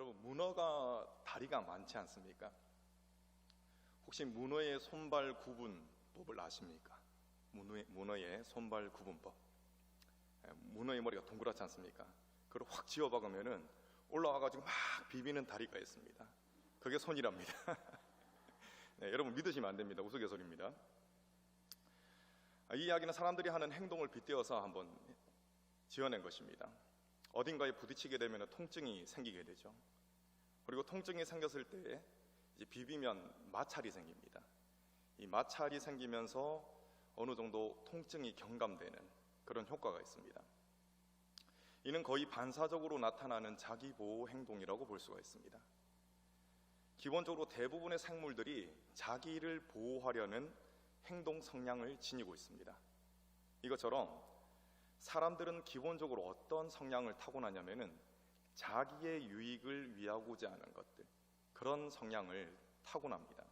여러분, 문어가 다리가 많지 않습니까? 혹시 문어의 손발 구분법을 아십니까? 문어의 손발 구분법. 문어의 머리가 동그랗지 않습니까? 그걸 확 쥐어박으면은 올라와가지고 막 비비는 다리가 있습니다. 그게 손이랍니다. 네, 여러분 믿으시면 안 됩니다. 우스갯소리입니다. 이 이야기는 사람들이 하는 행동을 빗대어서 한번 지어낸 것입니다. 어딘가에 부딪히게 되면 통증이 생기게 되죠. 그리고 통증이 생겼을 때 이제 비비면 마찰이 생깁니다. 이 마찰이 생기면서 어느 정도 통증이 경감되는 그런 효과가 있습니다. 이는 거의 반사적으로 나타나는 자기보호 행동이라고 볼 수가 있습니다. 기본적으로 대부분의 생물들이 자기를 보호하려는 행동 성향을 지니고 있습니다. 이것처럼 사람들은 기본적으로 어떤 성향을 타고나냐면은 자기의 유익을 위하고자 하는 것들, 그런 성향을 타고납니다.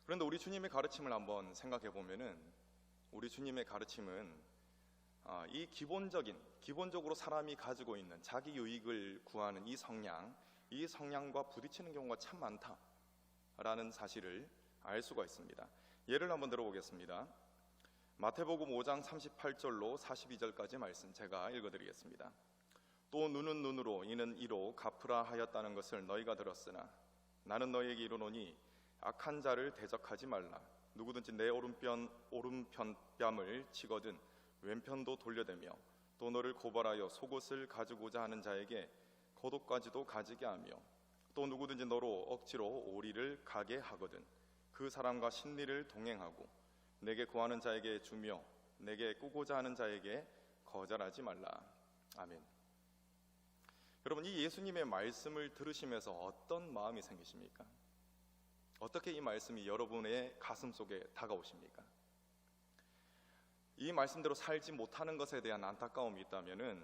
그런데 우리 주님의 가르침을 한번 생각해 보면은 우리 주님의 가르침은 이 기본적으로 사람이 가지고 있는 자기 유익을 구하는 이 성향과 부딪히는 경우가 참 많다라는 사실을 알 수가 있습니다. 예를 한번 들어보겠습니다. 마태복음 5장 38절로 42절까지 말씀 제가 읽어드리겠습니다. 또 눈은 눈으로 이는 이로 갚으라 하였다는 것을 너희가 들었으나 나는 너희에게 이르노니 악한 자를 대적하지 말라. 누구든지 내 오른편 뺨을 치거든 왼편도 돌려대며 또 너를 고발하여 속옷을 가지고자 하는 자에게 겉옷까지도 가지게 하며 또 누구든지 너로 억지로 오리를 가게 하거든 그 사람과 신리를 동행하고 내게 구하는 자에게 주며 내게 꾸고자 하는 자에게 거절하지 말라. 아멘. 여러분, 이 예수님의 말씀을 들으시면서 어떤 마음이 생기십니까? 어떻게 이 말씀이 여러분의 가슴 속에 다가오십니까? 이 말씀대로 살지 못하는 것에 대한 안타까움이 있다면은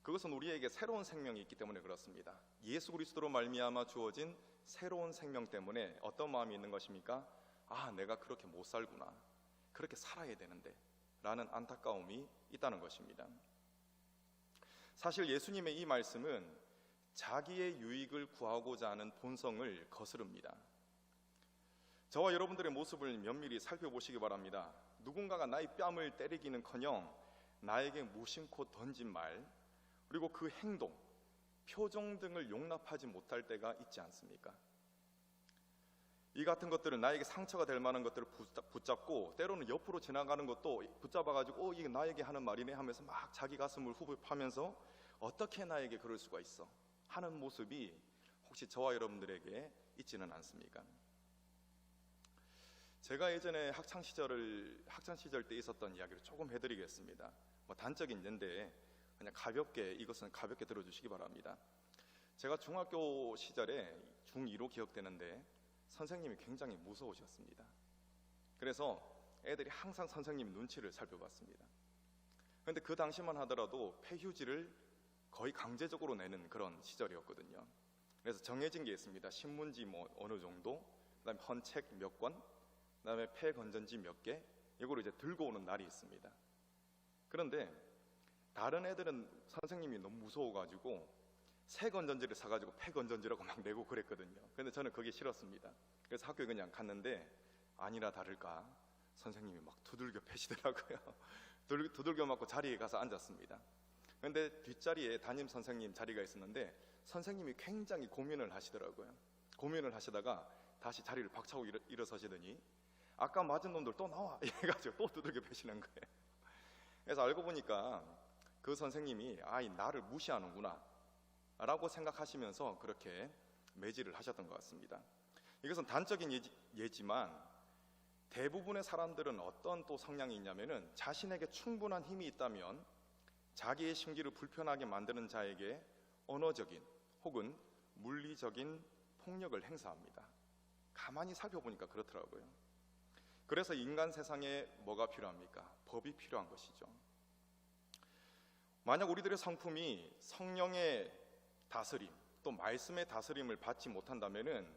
그것은 우리에게 새로운 생명이 있기 때문에 그렇습니다. 예수 그리스도로 말미암아 주어진 새로운 생명 때문에 어떤 마음이 있는 것입니까? 내가 그렇게 못 살구나, 그렇게 살아야 되는데 라는 안타까움이 있다는 것입니다. 사실 예수님의 이 말씀은 자기의 유익을 구하고자 하는 본성을 거스릅니다. 저와 여러분들의 모습을 면밀히 살펴보시기 바랍니다. 누군가가 나의 뺨을 때리기는커녕 나에게 무심코 던진 말, 그리고 그 행동, 표정 등을 용납하지 못할 때가 있지 않습니까? 이 같은 것들은 나에게 상처가 될 만한 것들을 붙잡고 때로는 옆으로 지나가는 것도 붙잡아가지고 이게 나에게 하는 말이네 하면서 막 자기 가슴을 후벼파면서 어떻게 나에게 그럴 수가 있어 하는 모습이 혹시 저와 여러분들에게 있지는 않습니까? 제가 예전에 학창시절 때 있었던 이야기를 조금 해드리겠습니다. 단적인 예인데 그냥 이것은 가볍게 들어주시기 바랍니다. 제가 중학교 시절에 중2로 기억되는데 선생님이 굉장히 무서우셨습니다. 그래서 애들이 항상 선생님 눈치를 살펴봤습니다. 그런데 그 당시만 하더라도 폐휴지를 거의 강제적으로 내는 그런 시절이었거든요. 그래서 정해진 게 있습니다. 신문지 어느 정도, 그다음에 헌책 몇 권, 그다음에 폐 건전지 몇 개, 이거를 이제 들고 오는 날이 있습니다. 그런데 다른 애들은 선생님이 너무 무서워가지고 새 건전지를 사가지고 폐 건전지라고 막 내고 그랬거든요. 근데 저는 그게 싫었습니다. 그래서 학교에 그냥 갔는데 아니나 다를까 선생님이 막 두들겨 패시더라고요. 두들겨 맞고 자리에 가서 앉았습니다. 그런데 뒷자리에 담임 선생님 자리가 있었는데 선생님이 굉장히 고민을 하시더라고요. 고민을 하시다가 다시 자리를 박차고 일어서시더니 아까 맞은 놈들 또 나와 이래가지고 또 두들겨 패시는 거예요. 그래서 알고 보니까 그 선생님이 나를 무시하는구나 라고 생각하시면서 그렇게 매질을 하셨던 것 같습니다. 이것은 단적인 예지만 대부분의 사람들은 어떤 또 성향이 있냐면은 자신에게 충분한 힘이 있다면 자기의 심기를 불편하게 만드는 자에게 언어적인 혹은 물리적인 폭력을 행사합니다. 가만히 살펴보니까 그렇더라고요. 그래서 인간 세상에 뭐가 필요합니까? 법이 필요한 것이죠. 만약 우리들의 성품이 성령의 다스림, 또 말씀의 다스림을 받지 못한다면은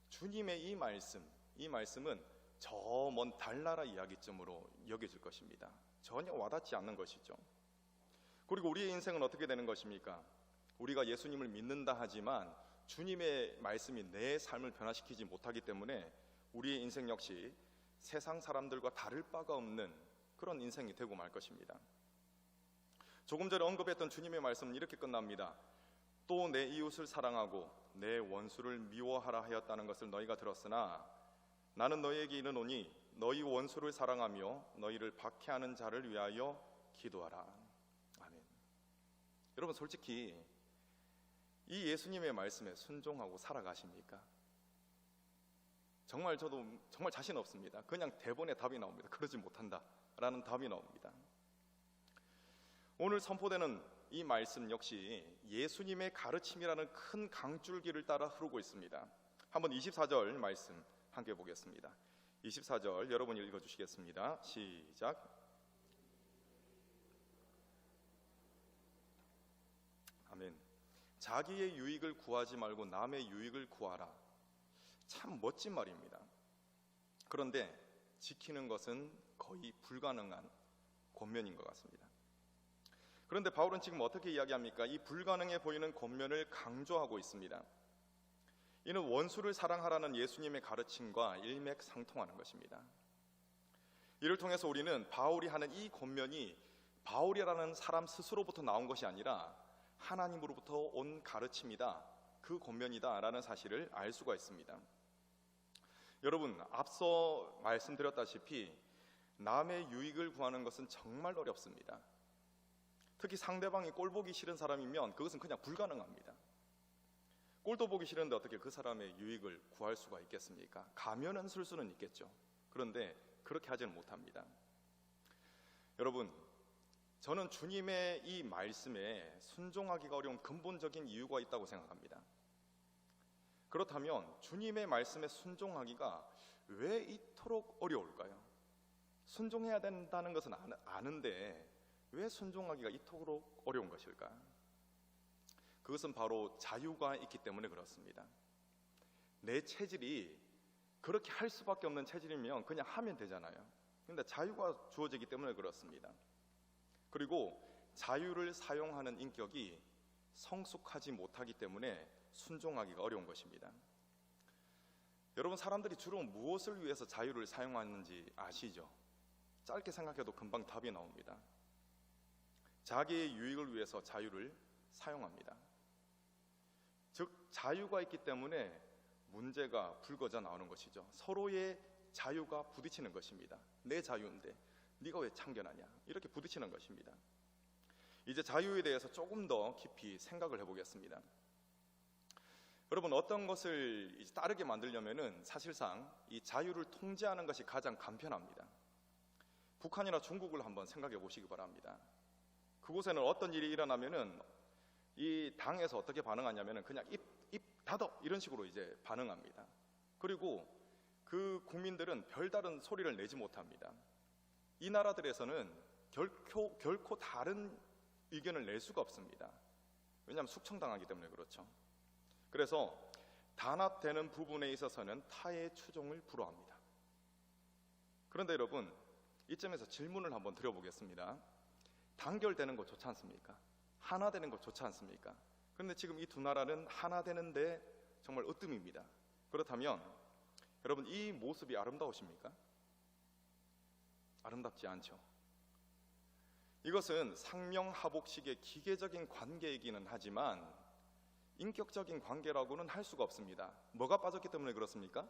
주님의 이 말씀은 저 먼 달나라 이야기쯤으로 여겨질 것입니다. 전혀 와닿지 않는 것이죠. 그리고 우리의 인생은 어떻게 되는 것입니까? 우리가 예수님을 믿는다 하지만 주님의 말씀이 내 삶을 변화시키지 못하기 때문에 우리의 인생 역시 세상 사람들과 다를 바가 없는 그런 인생이 되고 말 것입니다. 조금 전에 언급했던 주님의 말씀은 이렇게 끝납니다. 또 내 이웃을 사랑하고 내 원수를 미워하라 하였다는 것을 너희가 들었으나 나는 너희에게 이르노니 너희 원수를 사랑하며 너희를 박해하는 자를 위하여 기도하라. 아멘. 여러분, 솔직히 이 예수님의 말씀에 순종하고 살아가십니까? 정말 저도 정말 자신 없습니다. 그냥 대본에 답이 나옵니다. 그러지 못한다 라는 답이 나옵니다. 오늘 선포되는 이 말씀 역시 예수님의 가르침이라는 큰 강줄기를 따라 흐르고 있습니다. 한번 24절 말씀 함께 보겠습니다. 24절 여러분이 읽어주시겠습니다. 시작. 아멘. 자기의 유익을 구하지 말고 남의 유익을 구하라. 참 멋진 말입니다. 그런데 지키는 것은 거의 불가능한 권면인 것 같습니다. 그런데 바울은 지금 어떻게 이야기합니까? 이 불가능해 보이는 권면을 강조하고 있습니다. 이는 원수를 사랑하라는 예수님의 가르침과 일맥상통하는 것입니다. 이를 통해서 우리는 바울이 하는 이 권면이 바울이라는 사람 스스로부터 나온 것이 아니라 하나님으로부터 온 가르침이다, 그 권면이다 라는 사실을 알 수가 있습니다. 여러분, 앞서 말씀드렸다시피 남의 유익을 구하는 것은 정말 어렵습니다. 특히 상대방이 꼴 보기 싫은 사람이면 그것은 그냥 불가능합니다. 꼴도 보기 싫은데 어떻게 그 사람의 유익을 구할 수가 있겠습니까? 가면은 쓸 수는 있겠죠. 그런데 그렇게 하지는 못합니다. 여러분, 저는 주님의 이 말씀에 순종하기가 어려운 근본적인 이유가 있다고 생각합니다. 그렇다면 주님의 말씀에 순종하기가 왜 이토록 어려울까요? 순종해야 된다는 것은 아는데 왜 순종하기가 이토록 어려운 것일까? 그것은 바로 자유가 있기 때문에 그렇습니다. 내 체질이 그렇게 할 수밖에 없는 체질이면 그냥 하면 되잖아요. 그런데 자유가 주어지기 때문에 그렇습니다. 그리고 자유를 사용하는 인격이 성숙하지 못하기 때문에 순종하기가 어려운 것입니다. 여러분, 사람들이 주로 무엇을 위해서 자유를 사용하는지 아시죠? 짧게 생각해도 금방 답이 나옵니다. 자기의 유익을 위해서 자유를 사용합니다. 즉, 자유가 있기 때문에 문제가 불거져 나오는 것이죠. 서로의 자유가 부딪히는 것입니다. 내 자유인데 네가 왜 참견하냐, 이렇게 부딪히는 것입니다. 이제 자유에 대해서 조금 더 깊이 생각을 해보겠습니다. 여러분, 어떤 것을 이제 따르게 만들려면은 사실상 이 자유를 통제하는 것이 가장 간편합니다. 북한이나 중국을 한번 생각해 보시기 바랍니다. 그곳에는 어떤 일이 일어나면은 이 당에서 어떻게 반응하냐면은 그냥 입 닫어 이런 식으로 이제 반응합니다. 그리고 그 국민들은 별다른 소리를 내지 못합니다. 이 나라들에서는 결코 다른 의견을 낼 수가 없습니다. 왜냐하면 숙청당하기 때문에 그렇죠. 그래서 단합되는 부분에 있어서는 타의 추종을 불허합니다. 그런데 여러분, 이점에서 질문을 한번 드려보겠습니다. 단결되는 거 좋지 않습니까? 하나 되는 거 좋지 않습니까? 그런데 지금 이 두 나라는 하나 되는데 정말 으뜸입니다. 그렇다면 여러분, 이 모습이 아름다우십니까? 아름답지 않죠. 이것은 상명하복식의 기계적인 관계이기는 하지만 인격적인 관계라고는 할 수가 없습니다. 뭐가 빠졌기 때문에 그렇습니까?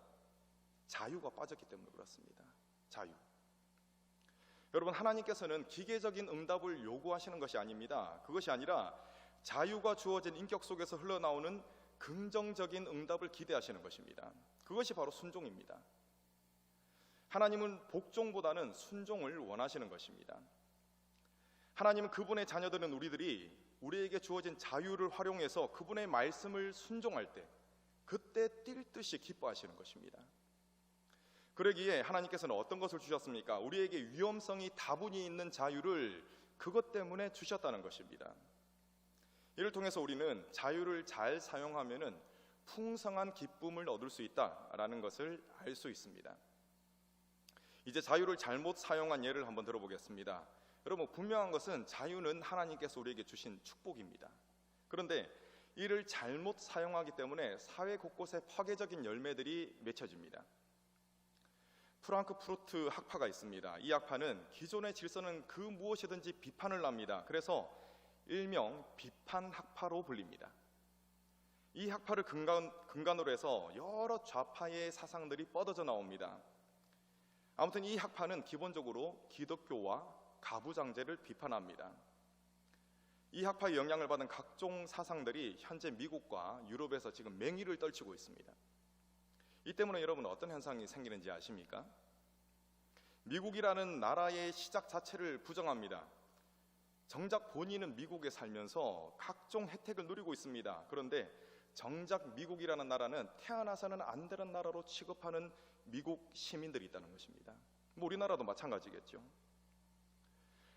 자유가 빠졌기 때문에 그렇습니다. 자유. 여러분, 하나님께서는 기계적인 응답을 요구하시는 것이 아닙니다. 그것이 아니라 자유가 주어진 인격 속에서 흘러나오는 긍정적인 응답을 기대하시는 것입니다. 그것이 바로 순종입니다. 하나님은 복종보다는 순종을 원하시는 것입니다. 하나님은 그분의 자녀들은 우리에게 주어진 자유를 활용해서 그분의 말씀을 순종할 때 그때 뛸 듯이 기뻐하시는 것입니다. 그러기에 하나님께서는 어떤 것을 주셨습니까? 우리에게 위험성이 다분히 있는 자유를 그것 때문에 주셨다는 것입니다. 이를 통해서 우리는 자유를 잘 사용하면은 풍성한 기쁨을 얻을 수 있다라는 것을 알 수 있습니다. 이제 자유를 잘못 사용한 예를 한번 들어보겠습니다. 여러분, 분명한 것은 자유는 하나님께서 우리에게 주신 축복입니다. 그런데 이를 잘못 사용하기 때문에 사회 곳곳에 파괴적인 열매들이 맺혀집니다. 프랑크푸르트 학파가 있습니다. 이 학파는 기존의 질서는 그 무엇이든지 비판을 합니다. 그래서 일명 비판 학파로 불립니다. 이 학파를 근간으로 해서 여러 좌파의 사상들이 뻗어져 나옵니다. 아무튼 이 학파는 기본적으로 기독교와 가부장제를 비판합니다. 이 학파의 영향을 받은 각종 사상들이 현재 미국과 유럽에서 지금 맹위를 떨치고 있습니다. 이 때문에 여러분 어떤 현상이 생기는지 아십니까? 미국이라는 나라의 시작 자체를 부정합니다. 정작 본인은 미국에 살면서 각종 혜택을 누리고 있습니다. 그런데 정작 미국이라는 나라는 태어나서는 안 되는 나라로 취급하는 미국 시민들이 있다는 것입니다. 우리나라도 마찬가지겠죠.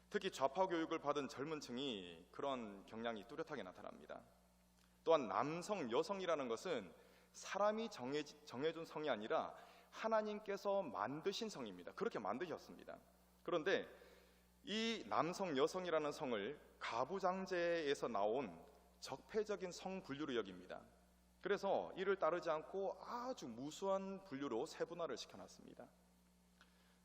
특히 좌파 교육을 받은 젊은 층이 그런 경향이 뚜렷하게 나타납니다. 또한 남성, 여성이라는 것은 사람이 정해준 성이 아니라 하나님께서 만드신 성입니다. 그렇게 만드셨습니다. 그런데 이 남성, 여성이라는 성을 가부장제에서 나온 적폐적인 성 분류로 여깁니다. 그래서 이를 따르지 않고 아주 무수한 분류로 세분화를 시켜놨습니다.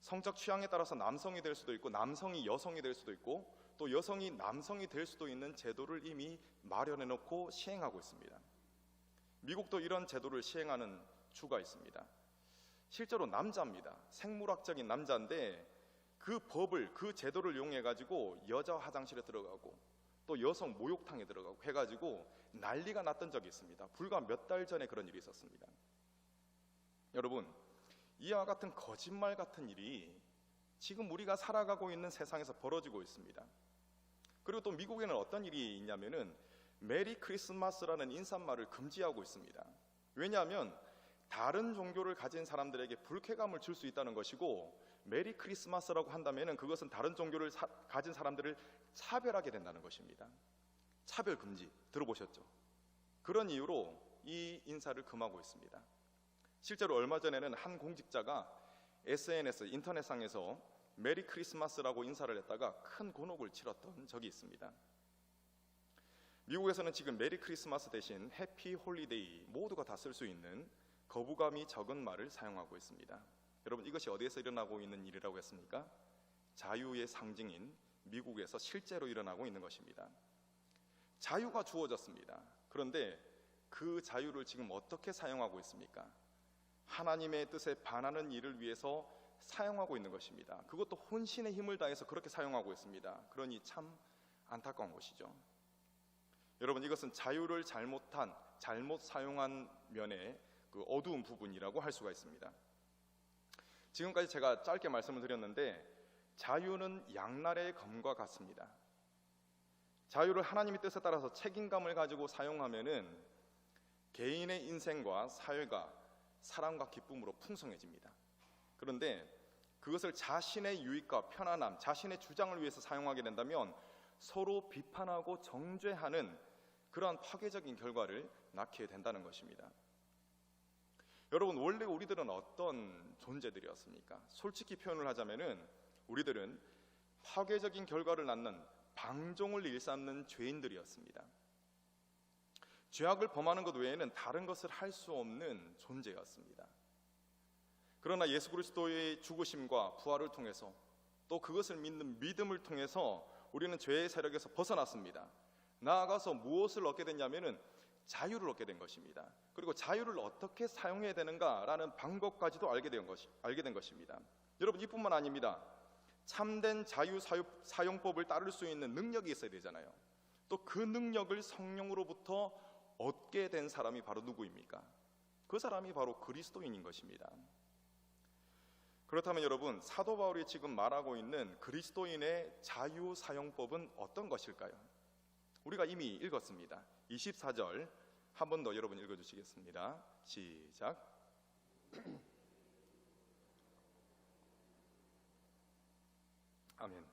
성적 취향에 따라서 남성이 될 수도 있고 남성이 여성이 될 수도 있고 또 여성이 남성이 될 수도 있는 제도를 이미 마련해놓고 시행하고 있습니다. 미국도 이런 제도를 시행하는 주가 있습니다. 실제로 남자입니다. 생물학적인 남자인데 그 법을, 그 제도를 이용해 가지고 여자 화장실에 들어가고 또 여성 목욕탕에 들어가고 해가지고 난리가 났던 적이 있습니다. 불과 몇 달 전에 그런 일이 있었습니다. 여러분, 이와 같은 거짓말 같은 일이 지금 우리가 살아가고 있는 세상에서 벌어지고 있습니다. 그리고 또 미국에는 어떤 일이 있냐면은 메리 크리스마스라는 인사말을 금지하고 있습니다. 왜냐하면 다른 종교를 가진 사람들에게 불쾌감을 줄 수 있다는 것이고, 메리 크리스마스라고 한다면은 그것은 다른 종교를 가진 사람들을 차별하게 된다는 것입니다. 차별 금지 들어보셨죠? 그런 이유로 이 인사를 금하고 있습니다. 실제로 얼마 전에는 한 공직자가 SNS 인터넷상에서 메리 크리스마스라고 인사를 했다가 큰 곤혹을 치렀던 적이 있습니다. 미국에서는 지금 메리 크리스마스 대신 해피 홀리데이 모두가 다 쓸 수 있는 거부감이 적은 말을 사용하고 있습니다. 여러분, 이것이 어디에서 일어나고 있는 일이라고 했습니까? 자유의 상징인 미국에서 실제로 일어나고 있는 것입니다. 자유가 주어졌습니다. 그런데 그 자유를 지금 어떻게 사용하고 있습니까? 하나님의 뜻에 반하는 일을 위해서 사용하고 있는 것입니다. 그것도 혼신의 힘을 다해서 그렇게 사용하고 있습니다. 그러니 참 안타까운 것이죠. 여러분, 이것은 자유를 잘못 사용한 면의 그 어두운 부분이라고 할 수가 있습니다. 지금까지 제가 짧게 말씀을 드렸는데 자유는 양날의 검과 같습니다. 자유를 하나님의 뜻에 따라서 책임감을 가지고 사용하면은 개인의 인생과 사회가 사랑과 기쁨으로 풍성해집니다. 그런데 그것을 자신의 유익과 편안함, 자신의 주장을 위해서 사용하게 된다면 서로 비판하고 정죄하는 그러한 파괴적인 결과를 낳게 된다는 것입니다. 여러분, 원래 우리들은 어떤 존재들이었습니까? 솔직히 표현을 하자면은 우리들은 파괴적인 결과를 낳는 방종을 일삼는 죄인들이었습니다. 죄악을 범하는 것 외에는 다른 것을 할 수 없는 존재였습니다. 그러나 예수 그리스도의 죽으심과 부활을 통해서 또 그것을 믿는 믿음을 통해서 우리는 죄의 세력에서 벗어났습니다. 나아가서 무엇을 얻게 됐냐면은 자유를 얻게 된 것입니다. 그리고 자유를 어떻게 사용해야 되는가라는 방법까지도 알게 된 것입니다. 여러분, 이뿐만 아닙니다. 참된 자유 사용법을 따를 수 있는 능력이 있어야 되잖아요. 또 그 능력을 성령으로부터 얻게 된 사람이 바로 누구입니까? 그 사람이 바로 그리스도인인 것입니다. 그렇다면 여러분, 사도 바울이 지금 말하고 있는 그리스도인의 자유 사용법은 어떤 것일까요? 우리가 이미 읽었습니다. 24절 한 번 더 여러분 읽어주시겠습니다. 시작. 아멘.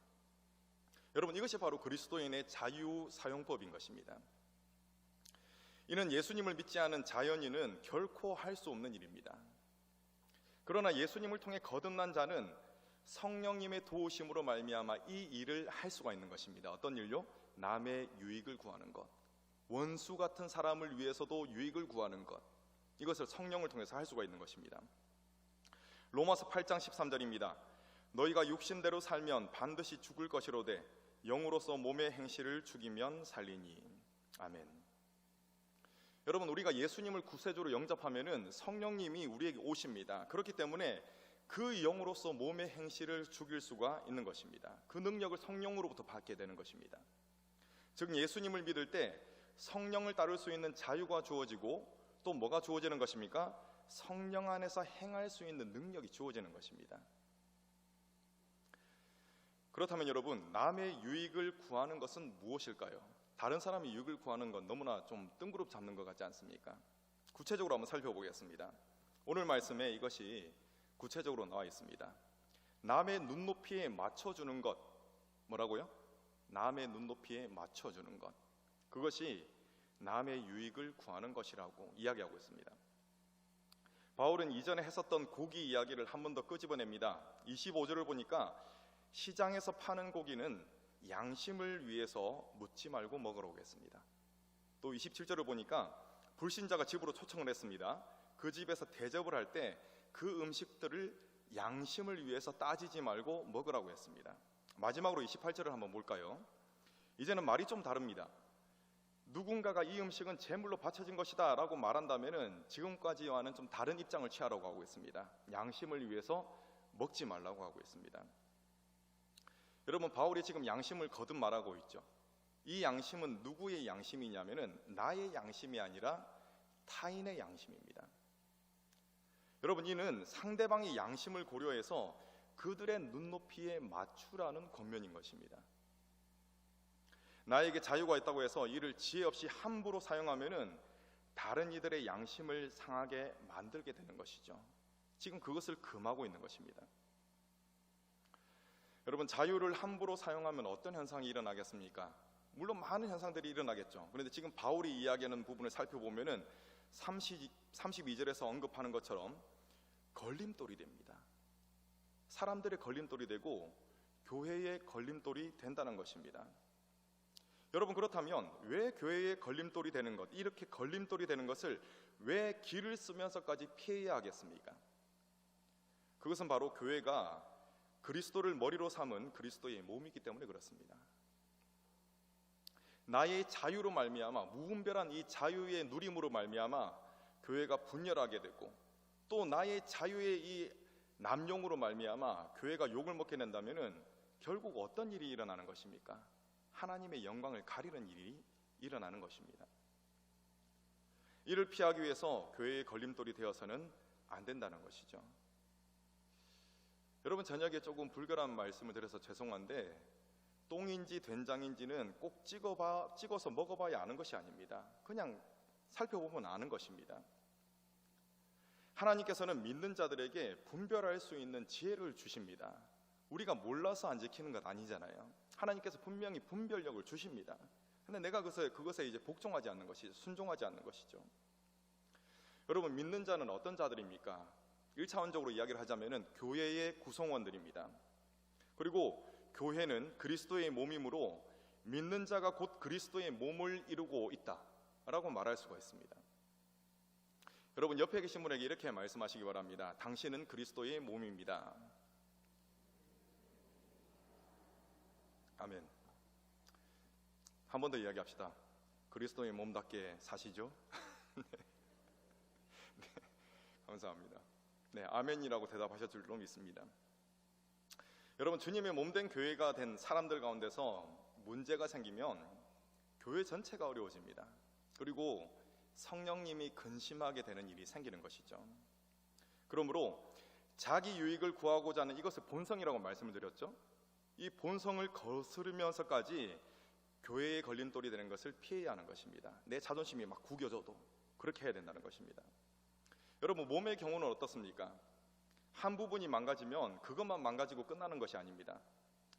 여러분, 이것이 바로 그리스도인의 자유 사용법인 것입니다. 이는 예수님을 믿지 않은 자연인은 결코 할 수 없는 일입니다. 그러나 예수님을 통해 거듭난 자는 성령님의 도우심으로 말미암아 이 일을 할 수가 있는 것입니다. 어떤 일요? 남의 유익을 구하는 것. 원수 같은 사람을 위해서도 유익을 구하는 것, 이것을 성령을 통해서 할 수가 있는 것입니다. 로마서 8장 13절입니다. 너희가 육신대로 살면 반드시 죽을 것이로되 영으로서 몸의 행실을 죽이면 살리니. 아멘. 여러분, 우리가 예수님을 구세주로 영접하면은 성령님이 우리에게 오십니다. 그렇기 때문에 그 영으로서 몸의 행실을 죽일 수가 있는 것입니다. 그 능력을 성령으로부터 받게 되는 것입니다. 즉 예수님을 믿을 때 성령을 따를 수 있는 자유가 주어지고 또 뭐가 주어지는 것입니까? 성령 안에서 행할 수 있는 능력이 주어지는 것입니다. 그렇다면 여러분, 남의 유익을 구하는 것은 무엇일까요? 다른 사람의 유익을 구하는 건 너무나 좀 뜬구름 잡는 것 같지 않습니까? 구체적으로 한번 살펴보겠습니다. 오늘 말씀에 이것이 구체적으로 나와 있습니다. 남의 눈높이에 맞춰주는 것, 뭐라고요? 남의 눈높이에 맞춰주는 것, 그것이 남의 유익을 구하는 것이라고 이야기하고 있습니다. 바울은 이전에 했었던 고기 이야기를 한 번 더 끄집어냅니다. 25절을 보니까 시장에서 파는 고기는 양심을 위해서 묻지 말고 먹으러 오겠습니다. 또 27절을 보니까 불신자가 집으로 초청을 했습니다. 그 집에서 대접을 할 때 그 음식들을 양심을 위해서 따지지 말고 먹으라고 했습니다. 마지막으로 28절을 한번 볼까요? 이제는 말이 좀 다릅니다. 누군가가 이 음식은 제물로 바쳐진 것이다 라고 말한다면 지금까지와는 좀 다른 입장을 취하라고 하고 있습니다. 양심을 위해서 먹지 말라고 하고 있습니다. 여러분, 바울이 지금 양심을 거듭 말하고 있죠. 이 양심은 누구의 양심이냐면은 나의 양심이 아니라 타인의 양심입니다. 여러분, 이는 상대방의 양심을 고려해서 그들의 눈높이에 맞추라는 권면인 것입니다. 나에게 자유가 있다고 해서 이를 지혜 없이 함부로 사용하면은 다른 이들의 양심을 상하게 만들게 되는 것이죠. 지금 그것을 금하고 있는 것입니다. 여러분, 자유를 함부로 사용하면 어떤 현상이 일어나겠습니까? 물론 많은 현상들이 일어나겠죠. 그런데 지금 바울이 이야기하는 부분을 살펴보면은 32절에서 언급하는 것처럼 걸림돌이 됩니다. 사람들의 걸림돌이 되고 교회의 걸림돌이 된다는 것입니다. 여러분, 그렇다면 왜 교회의 걸림돌이 되는 것, 이렇게 걸림돌이 되는 것을 왜 길을 쓰면서까지 피해야 하겠습니까? 그것은 바로 교회가 그리스도를 머리로 삼은 그리스도의 몸이기 때문에 그렇습니다. 나의 자유로 말미암아, 무분별한 이 자유의 누림으로 말미암아 교회가 분열하게 되고, 또 나의 자유의 이 남용으로 말미암아 교회가 욕을 먹게 된다면은 결국 어떤 일이 일어나는 것입니까? 하나님의 영광을 가리는 일이 일어나는 것입니다. 이를 피하기 위해서 교회의 걸림돌이 되어서는 안 된다는 것이죠. 여러분, 저녁에 조금 불결한 말씀을 드려서 죄송한데 똥인지 된장인지는 꼭 찍어서 먹어봐야 아는 것이 아닙니다. 그냥 살펴보면 아는 것입니다. 하나님께서는 믿는 자들에게 분별할 수 있는 지혜를 주십니다. 우리가 몰라서 안 지키는 것 아니잖아요. 하나님께서 분명히 분별력을 주십니다. 근데 내가 그것에 이제 복종하지 않는 것이죠. 순종하지 않는 것이죠. 여러분, 믿는 자는 어떤 자들입니까? 1차원적으로 이야기를 하자면은 교회의 구성원들입니다. 그리고 교회는 그리스도의 몸이므로 믿는 자가 곧 그리스도의 몸을 이루고 있다라고 말할 수가 있습니다. 여러분, 옆에 계신 분에게 이렇게 말씀하시기 바랍니다. 당신은 그리스도의 몸입니다. 아멘. 한 번 더 이야기합시다. 그리스도의 몸답게 사시죠? 네, 감사합니다. 네, 아멘이라고 대답하셨을 줄로 믿습니다. 여러분, 주님의 몸된 교회가 된 사람들 가운데서 문제가 생기면 교회 전체가 어려워집니다. 그리고 성령님이 근심하게 되는 일이 생기는 것이죠. 그러므로 자기 유익을 구하고자 하는 이것을 본성이라고 말씀을 드렸죠. 이 본성을 거스르면서까지 교회의 걸림돌이 되는 것을 피해야 하는 것입니다. 내 자존심이 막 구겨져도 그렇게 해야 된다는 것입니다. 여러분, 몸의 경우는 어떻습니까? 한 부분이 망가지면 그것만 망가지고 끝나는 것이 아닙니다.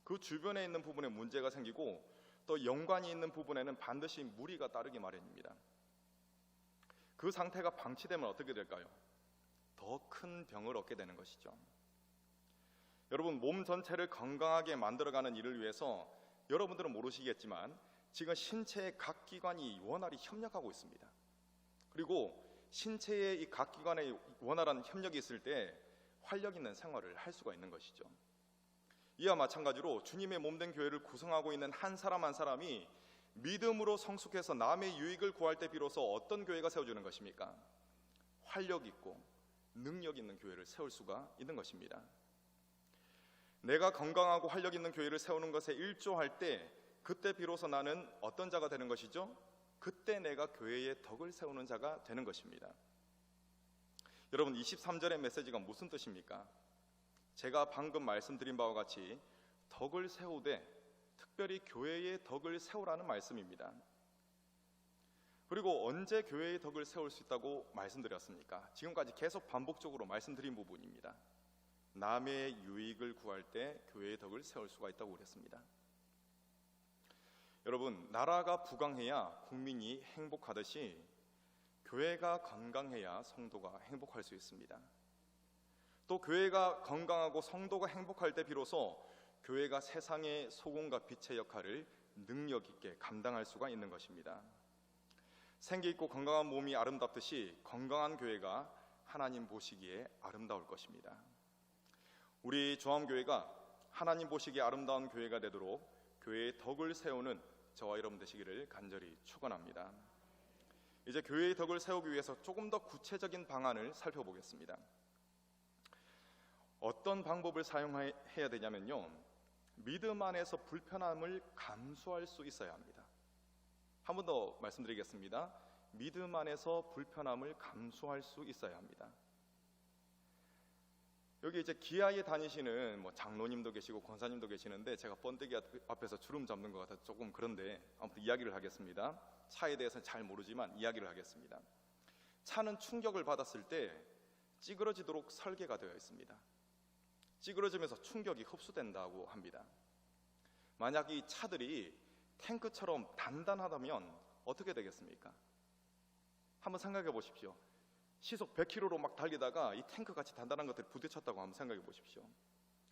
그 주변에 있는 부분에 문제가 생기고 또 연관이 있는 부분에는 반드시 무리가 따르기 마련입니다. 그 상태가 방치되면 어떻게 될까요? 더 큰 병을 얻게 되는 것이죠. 여러분, 몸 전체를 건강하게 만들어가는 일을 위해서 여러분들은 모르시겠지만 지금 신체의 각 기관이 원활히 협력하고 있습니다. 그리고 신체의 이 각 기관의 원활한 협력이 있을 때 활력 있는 생활을 할 수가 있는 것이죠. 이와 마찬가지로 주님의 몸된 교회를 구성하고 있는 한 사람 한 사람이 믿음으로 성숙해서 남의 유익을 구할 때 비로소 어떤 교회가 세워지는 것입니까? 활력 있고 능력 있는 교회를 세울 수가 있는 것입니다. 내가 건강하고 활력 있는 교회를 세우는 것에 일조할 때 그때 비로소 나는 어떤 자가 되는 것이죠? 그때 내가 교회의 덕을 세우는 자가 되는 것입니다. 여러분, 23절의 메시지가 무슨 뜻입니까? 제가 방금 말씀드린 바와 같이 덕을 세우되 특별히 교회의 덕을 세우라는 말씀입니다. 그리고 언제 교회의 덕을 세울 수 있다고 말씀드렸습니까? 지금까지 계속 반복적으로 말씀드린 부분입니다. 남의 유익을 구할 때 교회의 덕을 세울 수가 있다고 그랬습니다. 여러분, 나라가 부강해야 국민이 행복하듯이 교회가 건강해야 성도가 행복할 수 있습니다. 또 교회가 건강하고 성도가 행복할 때 비로소 교회가 세상의 소금과 빛의 역할을 능력 있게 감당할 수가 있는 것입니다. 생기 있고 건강한 몸이 아름답듯이 건강한 교회가 하나님 보시기에 아름다울 것입니다. 우리 조암교회가 하나님 보시기에 아름다운 교회가 되도록 교회의 덕을 세우는 저와 여러분 되시기를 간절히 축원합니다. 이제 교회의 덕을 세우기 위해서 조금 더 구체적인 방안을 살펴보겠습니다. 어떤 방법을 사용해야 되냐면요, 믿음 안에서 불편함을 감수할 수 있어야 합니다. 한 번 더 말씀드리겠습니다. 믿음 안에서 불편함을 감수할 수 있어야 합니다. 여기 이제 기아에 다니시는 장로님도 계시고 권사님도 계시는데 제가 번데기 앞에서 주름 잡는 것 같아서 조금 그런데 아무튼 이야기를 하겠습니다. 차에 대해서는 잘 모르지만 이야기를 하겠습니다. 차는 충격을 받았을 때 찌그러지도록 설계가 되어 있습니다. 찌그러지면서 충격이 흡수된다고 합니다. 만약 이 차들이 탱크처럼 단단하다면 어떻게 되겠습니까? 한번 생각해 보십시오. 시속 100km로 막 달리다가 이 탱크같이 단단한 것들이 부딪혔다고 한번 생각해 보십시오.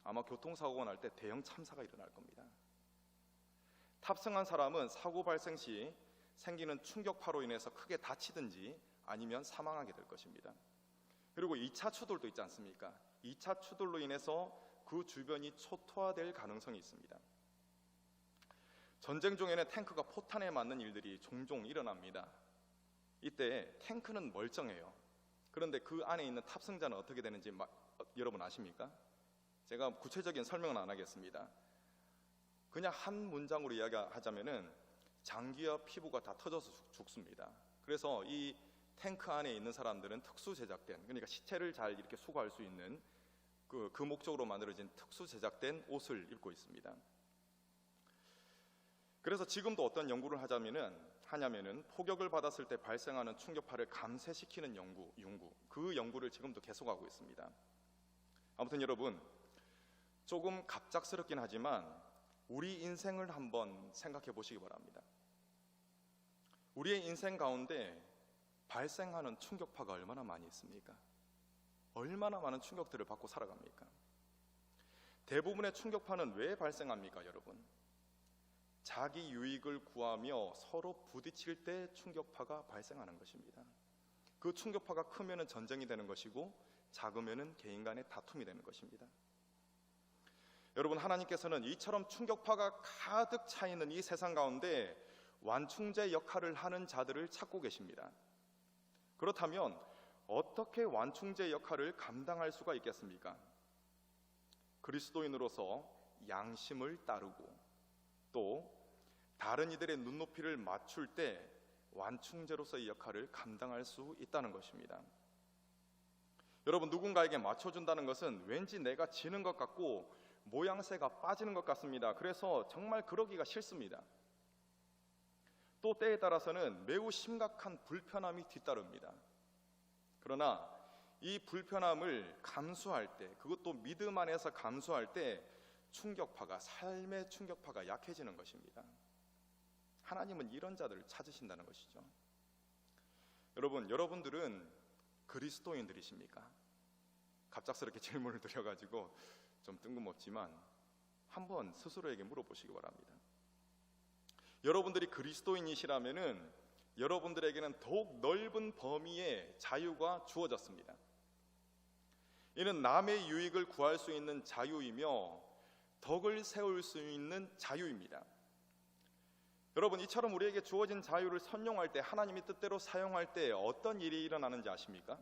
아마 교통사고가 날 때 대형 참사가 일어날 겁니다. 탑승한 사람은 사고 발생 시 생기는 충격파로 인해서 크게 다치든지 아니면 사망하게 될 것입니다. 그리고 2차 추돌도 있지 않습니까? 2차 추돌로 인해서 그 주변이 초토화될 가능성이 있습니다. 전쟁 중에는 탱크가 포탄에 맞는 일들이 종종 일어납니다. 이때 탱크는 멀쩡해요. 그런데 그 안에 있는 탑승자는 어떻게 되는지 여러분 아십니까? 제가 구체적인 설명은 안 하겠습니다. 그냥 한 문장으로 이야기하자면은 장기와 피부가 다 터져서 죽습니다. 그래서 이 탱크 안에 있는 사람들은 특수 제작된, 그러니까 시체를 잘 이렇게 수거할 수 있는 그 목적으로 만들어진 특수 제작된 옷을 입고 있습니다. 그래서 지금도 어떤 연구를 하냐면은 포격을 받았을 때 발생하는 충격파를 감쇄시키는 연구, 그 연구를 지금도 계속하고 있습니다. 아무튼 여러분, 조금 갑작스럽긴 하지만 우리 인생을 한번 생각해 보시기 바랍니다. 우리의 인생 가운데 발생하는 충격파가 얼마나 많이 있습니까? 얼마나 많은 충격들을 받고 살아갑니까? 대부분의 충격파는 왜 발생합니까, 여러분? 자기 유익을 구하며 서로 부딪힐 때 충격파가 발생하는 것입니다. 그 충격파가 크면은 전쟁이 되는 것이고 작으면은 개인 간의 다툼이 되는 것입니다. 여러분, 하나님께서는 이처럼 충격파가 가득 차 있는 이 세상 가운데 완충제 역할을 하는 자들을 찾고 계십니다. 그렇다면 어떻게 완충제 역할을 감당할 수가 있겠습니까? 그리스도인으로서 양심을 따르고 또 다른 이들의 눈높이를 맞출 때 완충제로서의 역할을 감당할 수 있다는 것입니다. 여러분, 누군가에게 맞춰준다는 것은 왠지 내가 지는 것 같고 모양새가 빠지는 것 같습니다. 그래서 정말 그러기가 싫습니다. 또 때에 따라서는 매우 심각한 불편함이 뒤따릅니다. 그러나 이 불편함을 감수할 때, 그것도 믿음 안에서 감수할 때 충격파가, 삶의 충격파가 약해지는 것입니다. 하나님은 이런 자들을 찾으신다는 것이죠. 여러분들은 그리스도인들이십니까? 갑작스럽게 질문을 드려가지고 좀 뜬금없지만 한번 스스로에게 물어보시기 바랍니다. 여러분들이 그리스도인이시라면은 여러분들에게는 더욱 넓은 범위의 자유가 주어졌습니다. 이는 남의 유익을 구할 수 있는 자유이며 덕을 세울 수 있는 자유입니다. 여러분, 이처럼 우리에게 주어진 자유를 선용할 때, 하나님이 뜻대로 사용할 때 어떤 일이 일어나는지 아십니까?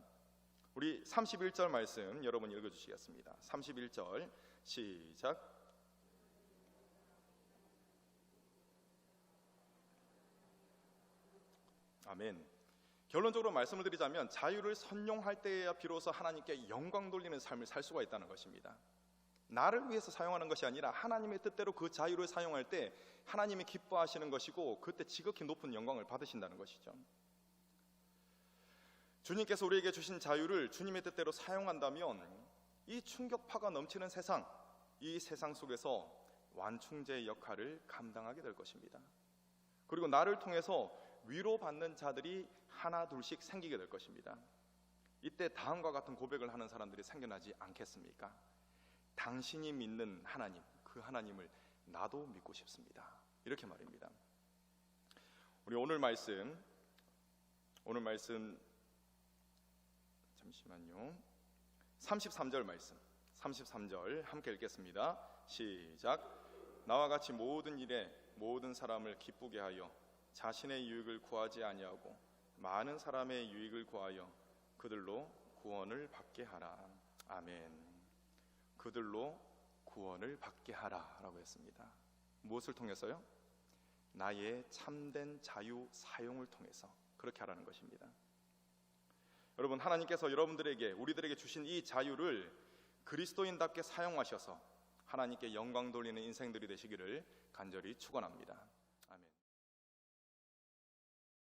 우리 31절 말씀 여러분 읽어주시겠습니다. 31절 시작. 아멘. 결론적으로 말씀을 드리자면 자유를 선용할 때에야 비로소 하나님께 영광 돌리는 삶을 살 수가 있다는 것입니다. 나를 위해서 사용하는 것이 아니라 하나님의 뜻대로 그 자유를 사용할 때 하나님이 기뻐하시는 것이고, 그때 지극히 높은 영광을 받으신다는 것이죠. 주님께서 우리에게 주신 자유를 주님의 뜻대로 사용한다면 이 충격파가 넘치는 세상, 이 세상 속에서 완충제의 역할을 감당하게 될 것입니다. 그리고 나를 통해서 위로받는 자들이 하나 둘씩 생기게 될 것입니다. 이때 다음과 같은 고백을 하는 사람들이 생겨나지 않겠습니까? 당신이 믿는 하나님, 그 하나님을 나도 믿고 싶습니다. 이렇게 말입니다. 우리 오늘 말씀 잠시만요. 33절 말씀, 33절 함께 읽겠습니다. 시작. 나와 같이 모든 일에 모든 사람을 기쁘게 하여 자신의 유익을 구하지 아니하고 많은 사람의 유익을 구하여 그들로 구원을 받게 하라. 아멘. 그들로 구원을 받게 하라 라고 했습니다. 무엇을 통해서요? 나의 참된 자유 사용을 통해서 그렇게 하라는 것입니다. 여러분, 하나님께서 우리들에게 주신 이 자유를 그리스도인답게 사용하셔서 하나님께 영광 돌리는 인생들이 되시기를 간절히 축원합니다.